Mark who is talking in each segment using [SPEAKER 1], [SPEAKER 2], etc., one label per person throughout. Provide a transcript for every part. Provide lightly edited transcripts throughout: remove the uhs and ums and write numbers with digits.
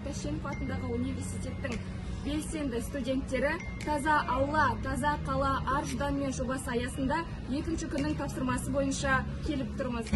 [SPEAKER 1] Тәшенов атындағы университеттің белсенді студенттері таза аула, таза қала ар-ұжданмен жобасы аясында екінші күннің тапсырмасы бойынша келіп тұрмыз.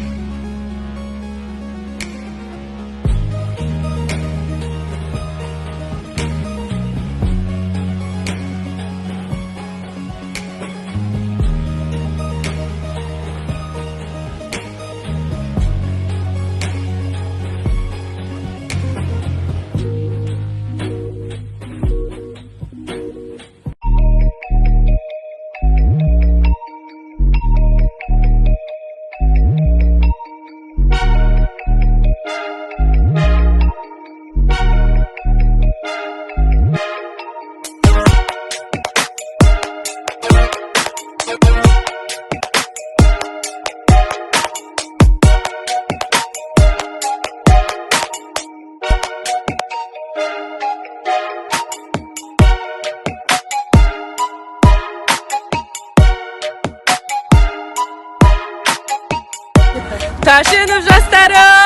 [SPEAKER 2] Тәшенов жастары!